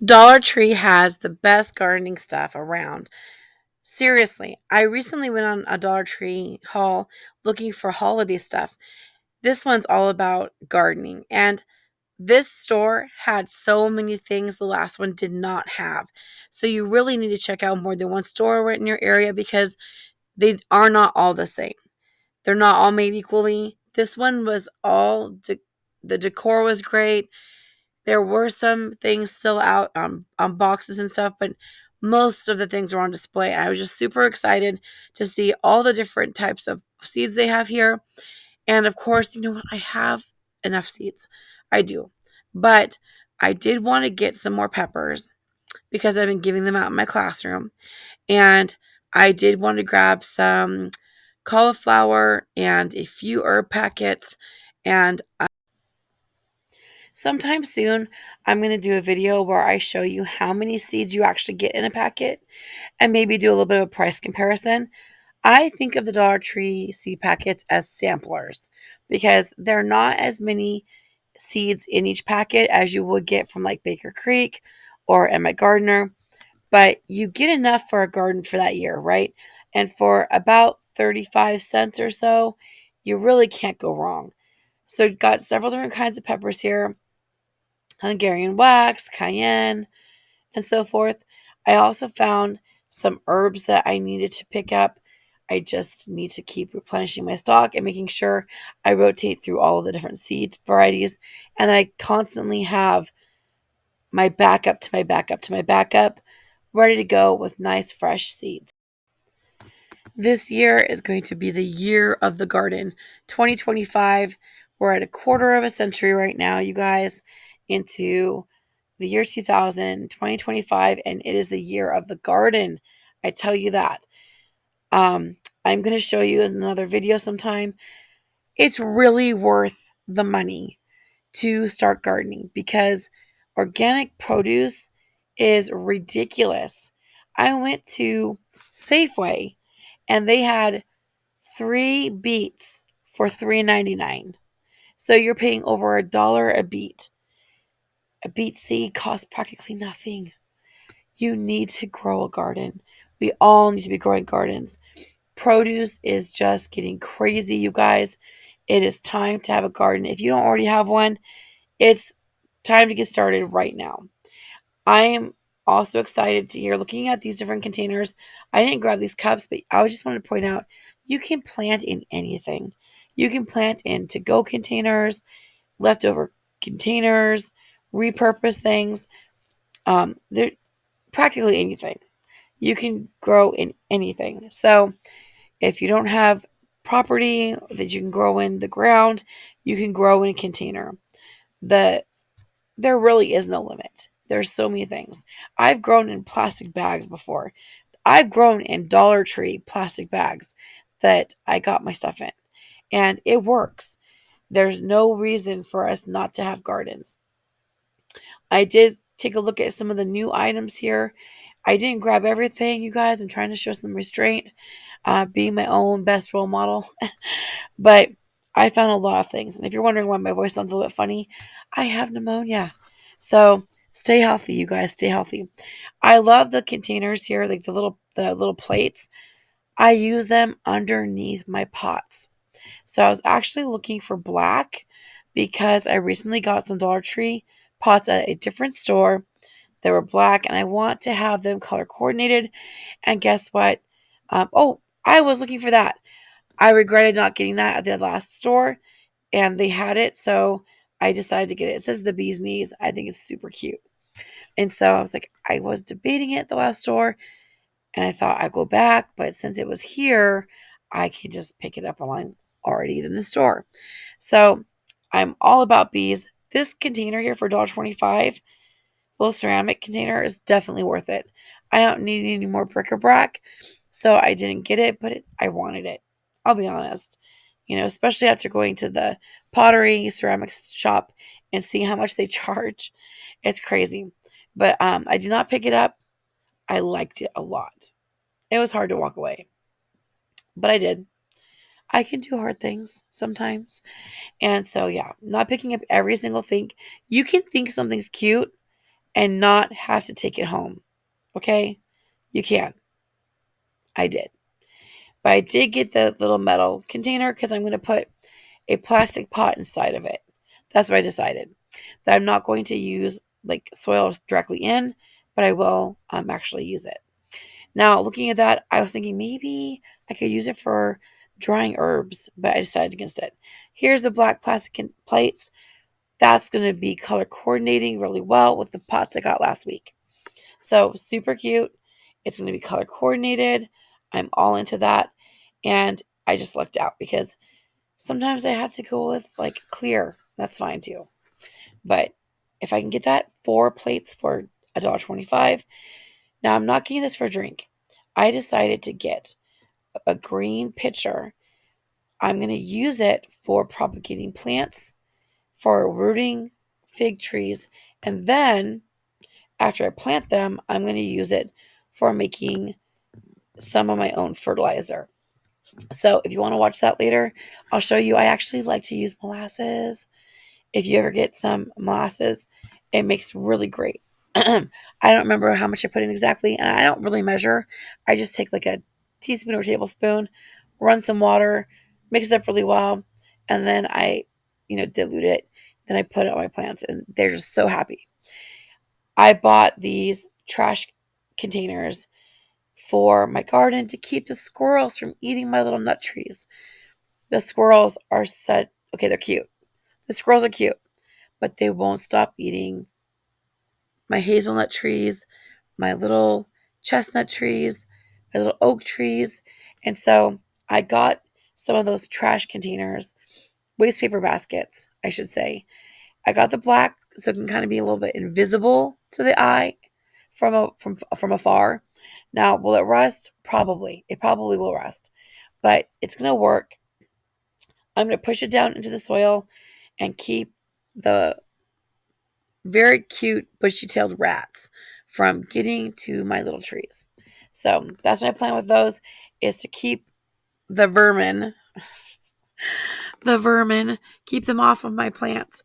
Dollar Tree has the best gardening stuff around. Seriously, I recently went on a Dollar Tree haul looking for holiday stuff. This one's all about gardening, and this store had so many things the last one did not have. So you really need to check out more than one store right in your area because they are not all the same. They're not all made equally. This one was the decor was great. There were some things still out on boxes and stuff, but most of the things were on display. And I was just super excited to see all the different types of seeds they have here. And of course, you know what? I have enough seeds. I do. But I did want to get some more peppers because I've been giving them out in my classroom. And I did want to grab some cauliflower and a few herb packets. And sometime soon, I'm going to do a video where I show you how many seeds you actually get in a packet and maybe do a little bit of a price comparison. I think of the Dollar Tree seed packets as samplers because there are not as many seeds in each packet as you would get from like Baker Creek or Emma Gardner, but you get enough for a garden for that year, right? And for about 35 cents or so, you really can't go wrong. So you've got several different kinds of peppers here. Hungarian wax, cayenne, and so forth. I also found some herbs that I needed to pick up. I just need to keep replenishing my stock and making sure I rotate through all of the different seed varieties. And I constantly have my backup to my backup to my backup ready to go with nice fresh seeds. This year is going to be the year of the garden. 2025. We're at a quarter of a century right now, you guys, into the year 2000, 2025, and it is the year of the garden. I tell you that. I'm going to show you in another video sometime. It's really worth the money to start gardening because organic produce is ridiculous. I went to Safeway and they had 3 beets for $3.99. So you're paying over $1 a beet. A beet seed costs practically nothing. You need to grow a garden. We all need to be growing gardens. Produce is just getting crazy, you guys. It is time to have a garden. If you don't already have one, it's time to get started right now. I am also excited to hear looking at these different containers. I didn't grab these cups, but I just wanted to point out you can plant in anything. You can plant in to-go containers, leftover containers, repurpose things. They're practically anything. You can grow in anything. So if you don't have property that you can grow in the ground, you can grow in a container. There really is no limit. There's so many things. I've grown in plastic bags before. I've grown in Dollar Tree plastic bags that I got my stuff in. And it works. There's no reason for us not to have gardens. I did take a look at some of the new items here. I didn't grab everything, you guys. I'm trying to show some restraint, being my own best role model. But I found a lot of things. And if you're wondering why my voice sounds a little bit funny, I have pneumonia. So stay healthy, you guys. Stay healthy. I love the containers here, like the little plates. I use them underneath my pots. So I was actually looking for black because I recently got some Dollar Tree pots at a different store. They were black, and I want to have them color coordinated. And guess what? I was looking for that. I regretted not getting that at the last store, and they had it, so I decided to get it. It says the bee's knees. I think it's super cute. And so I was like, I was debating it at the last store, and I thought I'd go back, but since it was here, I can just pick it up online already in the store. So I'm all about bees. This container here for $1.25, little ceramic container, is definitely worth it. I don't need any more bric-a-brac, so I didn't get it, but I wanted it. I'll be honest. Especially after going to the Potpourri ceramics shop and seeing how much they charge. It's crazy. But I did not pick it up. I liked it a lot. It was hard to walk away, but I did. I can do hard things sometimes. And so, yeah, not picking up every single thing. You can think something's cute and not have to take it home. Okay? You can. I did. But I did get the little metal container because I'm going to put a plastic pot inside of it. That's what I decided. That I'm not going to use like soil directly in, but I will actually use it. Now, looking at that, I was thinking maybe I could use it for drying herbs, but I decided against it. Here's the black plastic plates. That's going to be color coordinating really well with the pots I got last week. So super cute. It's going to be color coordinated. I'm all into that. And I just lucked out because sometimes I have to go with like clear. That's fine too. But if I can get that 4 plates for $1.25. Now I'm not getting this for a drink. I decided to get a green pitcher. I'm going to use it for propagating plants, for rooting fig trees, and then after I plant them, I'm going to use it for making some of my own fertilizer. So if you want to watch that later, I'll show you. I actually like to use molasses. If you ever get some molasses, it makes really great. I don't remember how much I put in exactly, and I don't really measure. I just take like a teaspoon or tablespoon, run some water, mix it up really well, and then I, dilute it. Then I put it on my plants, and they're just so happy. I bought these trash containers for my garden to keep the squirrels from eating my little nut trees. The squirrels are okay, they're cute. The squirrels are cute, but they won't stop eating my hazelnut trees, my little chestnut trees, my little oak trees. And so I got some of those trash containers, waste paper baskets, I should say. I got the black so it can kind of be a little bit invisible to the eye from afar. Now, will it rust? Probably. It probably will rust, but it's going to work. I'm going to push it down into the soil and keep the very cute bushy-tailed rats from getting to my little trees. So that's my plan with those, is to keep the vermin, keep them off of my plants.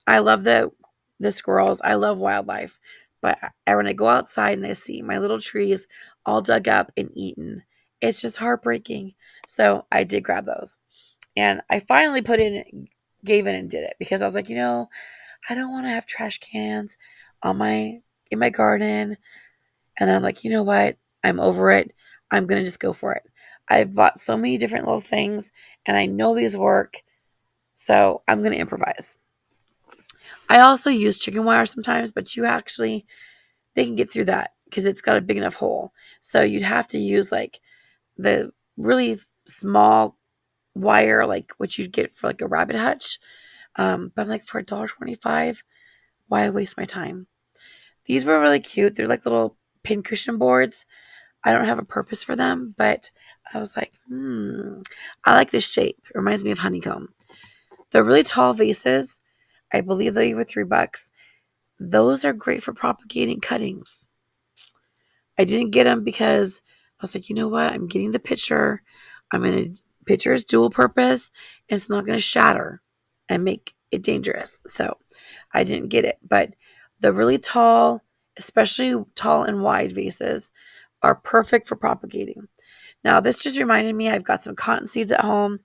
I love the squirrels. I love wildlife. But when I go outside and I see my little trees all dug up and eaten, it's just heartbreaking. So I did grab those. And I finally gave in and did it because I was like, I don't want to have trash cans in my garden. And then I'm like, you know what? I'm over it. I'm going to just go for it. I've bought so many different little things and I know these work. So I'm going to improvise. I also use chicken wire sometimes, but they can get through that because it's got a big enough hole. So you'd have to use like the really small wire, like what you'd get for like a rabbit hutch. But I'm like, for $1.25, why waste my time? These were really cute. They're like little pincushion boards. I don't have a purpose for them, but I was like, I like this shape. It reminds me of honeycomb. They're really tall vases. I believe they were $3. Those are great for propagating cuttings. I didn't get them because I was like, you know what? I'm getting the pitcher. Pitcher is dual purpose and it's not going to shatter and make it dangerous. So I didn't get it. But the really tall, especially tall and wide vases, are perfect for propagating. Now, this just reminded me I've got some cotton seeds at home.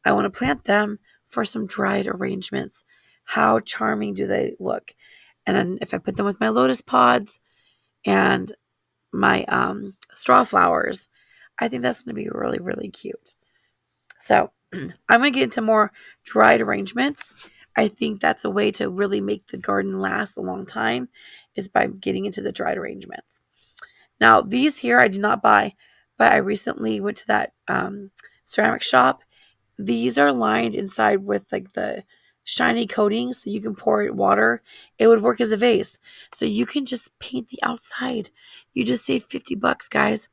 I want to plant them for some dried arrangements. How charming do they look? And then if I put them with my lotus pods and my straw flowers, I think that's going to be really, really cute. So I'm going to get into more dried arrangements. I think that's a way to really make the garden last a long time, is by getting into the dried arrangements. Now, these here I did not buy, but I recently went to that ceramic shop. These are lined inside with like the shiny coating, so you can pour water. It would work as a vase. So you can just paint the outside. You just save $50, guys.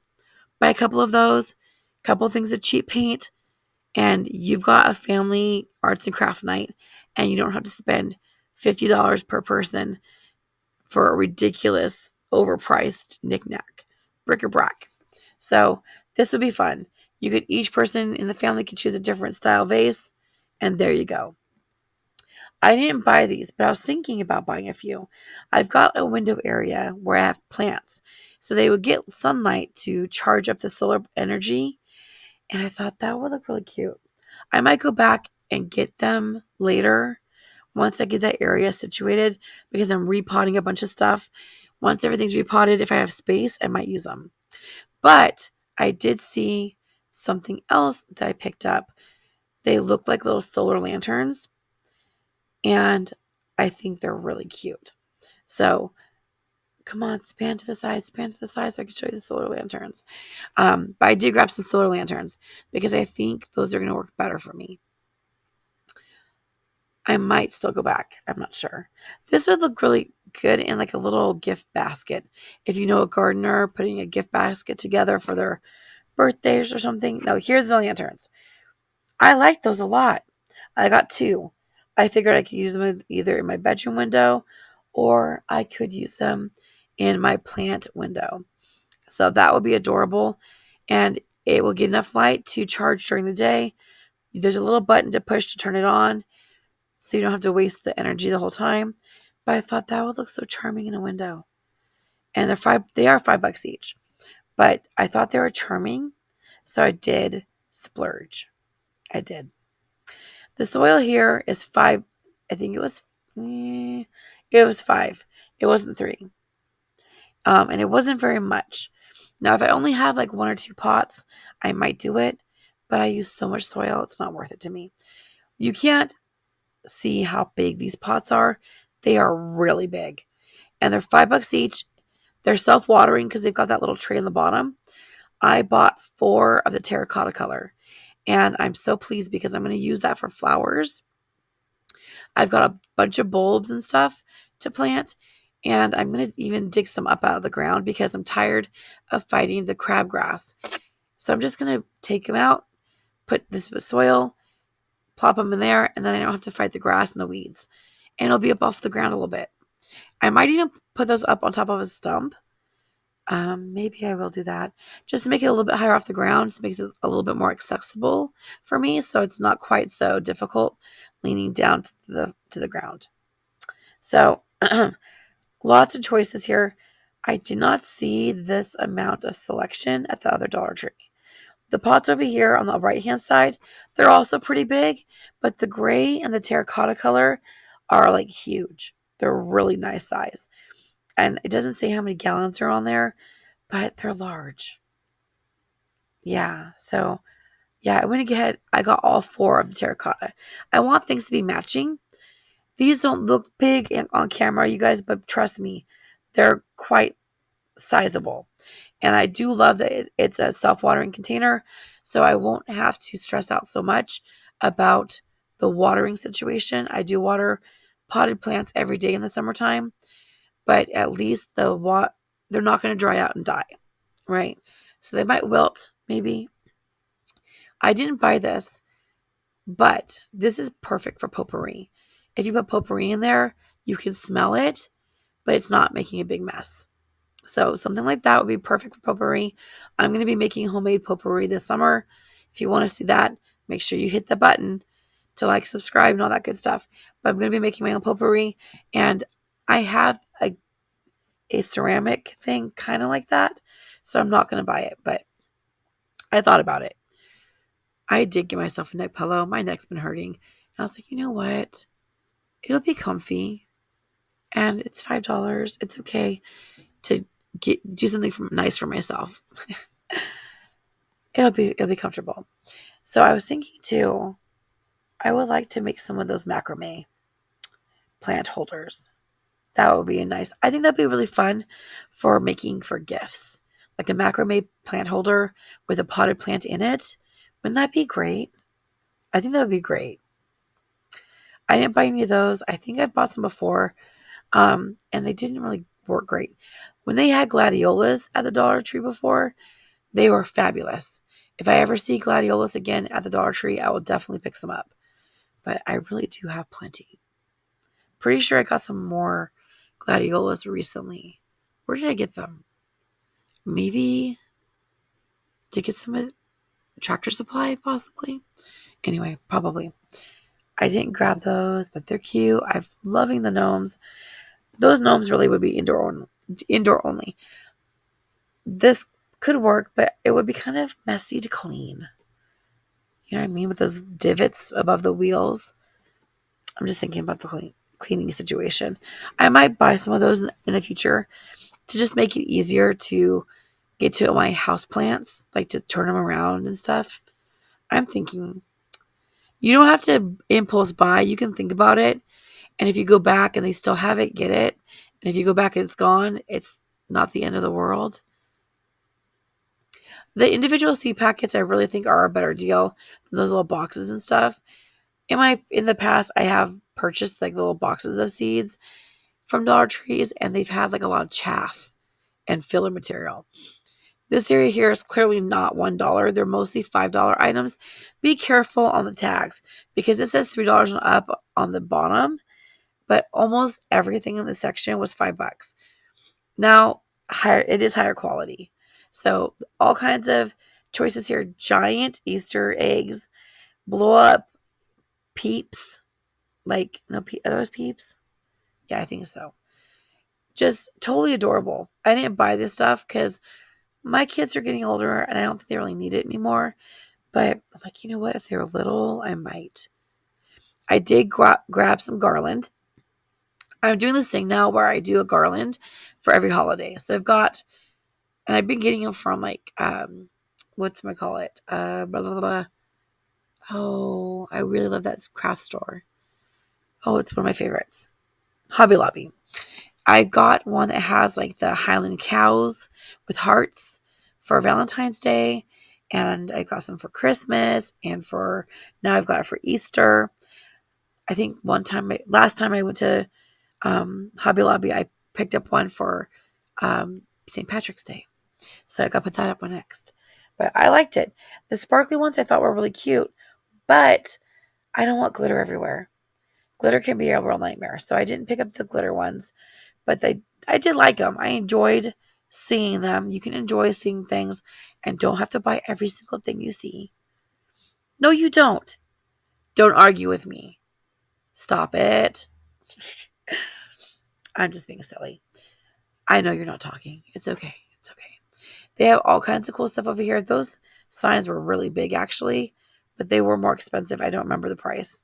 Buy a couple of those, couple of things of cheap paint, and you've got a family arts and craft night, and you don't have to spend $50 per person for a ridiculous, overpriced knickknack, bric-a-brac. So this would be fun. Each person in the family could choose a different style vase, and there you go. I didn't buy these, but I was thinking about buying a few. I've got a window area where I have plants, so they would get sunlight to charge up the solar energy, and I thought that would look really cute. I might go back and get them later once I get that area situated because I'm repotting a bunch of stuff. Once everything's repotted, if I have space, I might use them. But I did see something else that I picked up. They look like little solar lanterns, and I think they're really cute. So come on, span to the side so I can show you the solar lanterns. But I did grab some solar lanterns because I think those are going to work better for me. I might still go back. I'm not sure. This would look really good in like a little gift basket. If you know a gardener putting a gift basket together for their birthdays or something. No, here's the lanterns. I like those a lot. I got two. I figured I could use them either in my bedroom window or I could use them in my plant window. So that would be adorable. And it will get enough light to charge during the day. There's a little button to push to turn it on so you don't have to waste the energy the whole time. But I thought that would look so charming in a window. And they are $5 each. But I thought they were charming. So I did splurge. I did. The soil here is 5. I think it was 5. It wasn't 3. And it wasn't very much. Now, if I only have like 1 or 2 pots, I might do it. But I use so much soil, it's not worth it to me. You can't see how big these pots are. They are really big. And they're $5 each. They're self-watering because they've got that little tray on the bottom. I bought 4 of the terracotta color. And I'm so pleased because I'm going to use that for flowers. I've got a bunch of bulbs and stuff to plant. And I'm going to even dig some up out of the ground because I'm tired of fighting the crabgrass. So I'm just going to take them out, put this with soil, plop them in there, and then I don't have to fight the grass and the weeds. And it'll be up off the ground a little bit. I might even put those up on top of a stump. Maybe I will do that just to make it a little bit higher off the ground. So it makes it a little bit more accessible for me. So it's not quite so difficult leaning down to the ground. So lots of choices here. I did not see this amount of selection at the other Dollar Tree. The pots over here on the right-hand side, they're also pretty big, but the gray and the terracotta color are like huge. They're really nice size. And it doesn't say how many gallons are on there, but they're large. Yeah, so yeah, I went ahead. I got all 4 of the terracotta. I want things to be matching. These don't look big on camera, you guys, but trust me, they're quite sizable. And I do love that it's a self-watering container, so I won't have to stress out so much about the watering situation. I do water potted plants every day in the summertime, but at least they're not going to dry out and die, right? So they might wilt, maybe. I didn't buy this, but this is perfect for potpourri. If you put potpourri in there, you can smell it, but it's not making a big mess. So something like that would be perfect for potpourri. I'm going to be making homemade potpourri this summer. If you want to see that, make sure you hit the button to like, subscribe, and all that good stuff. But I'm going to be making my own potpourri, and I have a ceramic thing kind of like that, so I'm not going to buy it, but I thought about it. I did get myself a neck pillow. My neck's been hurting. And I was like, you know what? It'll be comfy, and it's $5. It's okay to do something nice for myself. It'll be comfortable. So I was thinking too, I would like to make some of those macrame plant holders. That would be I think that'd be really fun for making for gifts. Like a macrame plant holder with a potted plant in it. Wouldn't that be great? I think that would be great. I didn't buy any of those. I think I've bought some before. And they didn't really work great. When they had gladiolas at the Dollar Tree before, they were fabulous. If I ever see gladiolas again at the Dollar Tree, I will definitely pick some up. But I really do have plenty. Pretty sure I got some more gladiolas recently. Where did I get them? Maybe to get some at Tractor Supply, possibly. Anyway, probably. I didn't grab those, but they're cute. I'm loving the gnomes. Those gnomes really would be indoor only. This could work, but it would be kind of messy to clean. You know what I mean? With those divots above the wheels. I'm just thinking about the cleaning situation. I might buy some of those in the future to just make it easier to get to my house plants, like to turn them around and stuff. I'm thinking you don't have to impulse buy. You can think about it. And if you go back and they still have it, get it. And if you go back and it's gone, it's not the end of the world. The individual seed packets I really think are a better deal than those little boxes and stuff. In the past, I have purchased like little boxes of seeds from Dollar Trees, and they've had like a lot of chaff and filler material. This area here is clearly not $1. They're mostly $5 items. Be careful on the tags because it says $3 and up on the bottom, but almost everything in the section was $5. Now, it is higher quality. So all kinds of choices here. Giant Easter eggs, blow up peeps. Like, no, are those peeps? Yeah, I think so. Just totally adorable. I didn't buy this stuff because my kids are getting older and I don't think they really need it anymore. But I'm like, you know what? If they were little, I might. I did grab some garland. I'm doing this thing now where I do a garland for every holiday. So and I've been getting them from like, what's my call it? Blah, blah, blah. Oh, I really love that craft store. Oh, it's one of my favorites. Hobby Lobby. I got one that has like the Highland cows with hearts for Valentine's Day. And I got some for Christmas and now I've got it for Easter. I think last time I went to Hobby Lobby, I picked up one for St. Patrick's Day. So I got to put that up on next. But I liked it. The sparkly ones I thought were really cute, but I don't want glitter everywhere. Glitter can be a real nightmare. So I didn't pick up the glitter ones, but I did like them. I enjoyed seeing them. You can enjoy seeing things and don't have to buy every single thing you see. No, you don't. Don't argue with me. Stop it. I'm just being silly. I know you're not talking. It's okay. It's okay. They have all kinds of cool stuff over here. Those signs were really big, actually, but they were more expensive. I don't remember the price.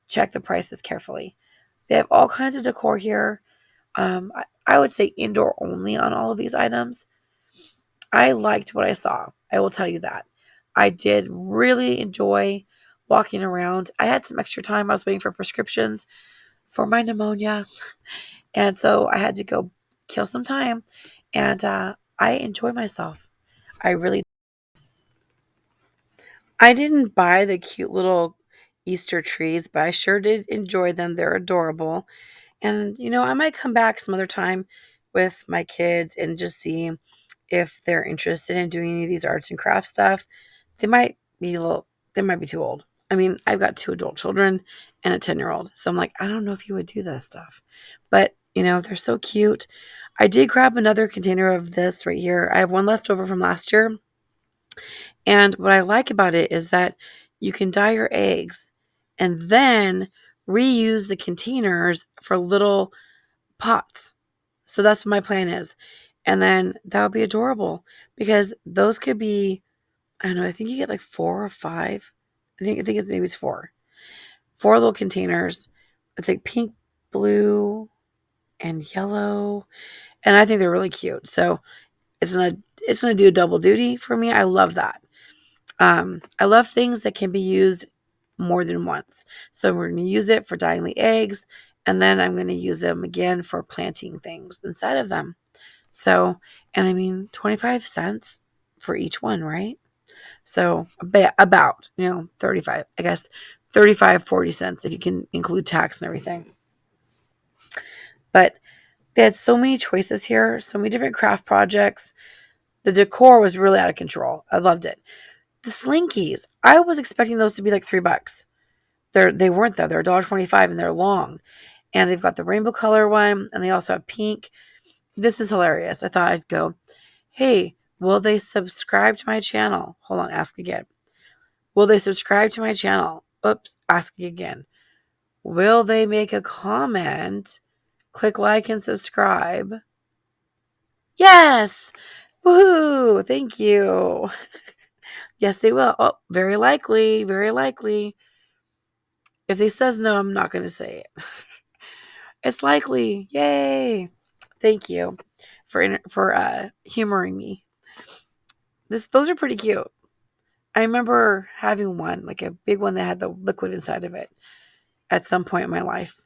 Check the prices carefully. They have all kinds of decor here. I would say indoor only on all of these items. I liked what I saw. I will tell you that. I did really enjoy walking around. I had some extra time. I was waiting for prescriptions for my pneumonia. And so I had to go kill some time. And I enjoyed myself. I didn't buy the cute little Easter trees, but I sure did enjoy them. They're adorable. And, I might come back some other time with my kids and just see if they're interested in doing any of these arts and crafts stuff. They might they might be too old. I mean, I've got 2 adult children and a 10-year-old. So I'm like, I don't know if you would do this stuff. But, they're so cute. I did grab another container of this right here. I have one left over from last year. And what I like about it is that you can dye your eggs and then reuse the containers for little pots. So that's what my plan is. And then that would be adorable because those could be, I don't know, I think you get like 4 or 5. Maybe it's 4. 4 little containers. It's like pink, blue, and yellow. And I think they're really cute. So it's gonna do a double duty for me. I love that. I love things that can be used more than once. So we're going to use it for dyeing the eggs, and then I'm going to use them again for planting things inside of them. So, and I mean, 25 cents for each one, right? So about, 35, I guess 35, 40 cents if you can include tax and everything. But they had so many choices here, so many different craft projects. The decor was really out of control. I loved it. The Slinkies, I was expecting those to be like $3. They weren't though. They're $1.25 and they're long. And they've got the rainbow color one and they also have pink. This is hilarious. I thought I'd go, hey, will they subscribe to my channel? Hold on, ask again. Will they subscribe to my channel? Oops, asking again. Will they make a comment? Click like and subscribe. Yes! Woohoo! Thank you. Yes, they will. Oh, very likely. Very likely. If they says no, I'm not going to say it. It's likely. Yay! Thank you for humoring me. Those are pretty cute. I remember having one, like a big one that had the liquid inside of it at some point in my life.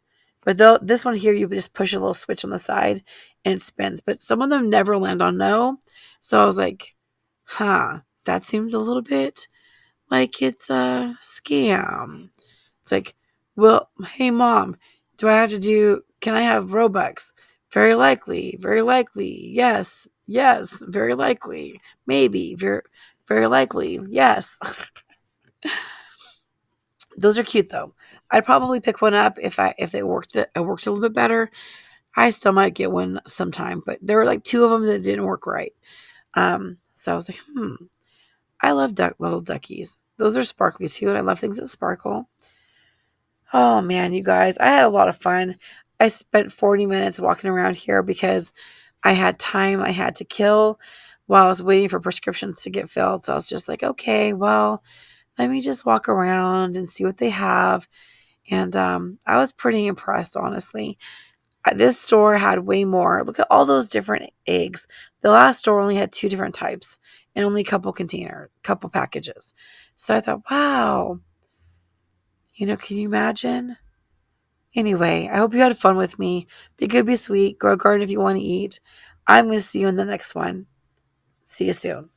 But though this one here, you just push a little switch on the side and it spins. But some of them never land on no. So I was like, that seems a little bit like it's a scam. It's like, well, hey mom, can I have Robux? Very likely, very likely. Yes, yes, very likely. Maybe, very likely. Yes. Those are cute though. I'd probably pick one up if it worked a little bit better. I still might get one sometime, but there were like two of them that didn't work right. So I was like, I love little duckies. Those are sparkly too, and I love things that sparkle. Oh man, you guys, I had a lot of fun. I spent 40 minutes walking around here because I had time I had to kill while I was waiting for prescriptions to get filled. So I was just like, okay, well, let me just walk around and see what they have. And I was pretty impressed, honestly. This store had way more. Look at all those different eggs. The last store only had 2 different types and only a couple packages. So I thought, wow, can you imagine? Anyway, I hope you had fun with me. Be good, be sweet. Grow a garden if you want to eat. I'm going to see you in the next one. See you soon.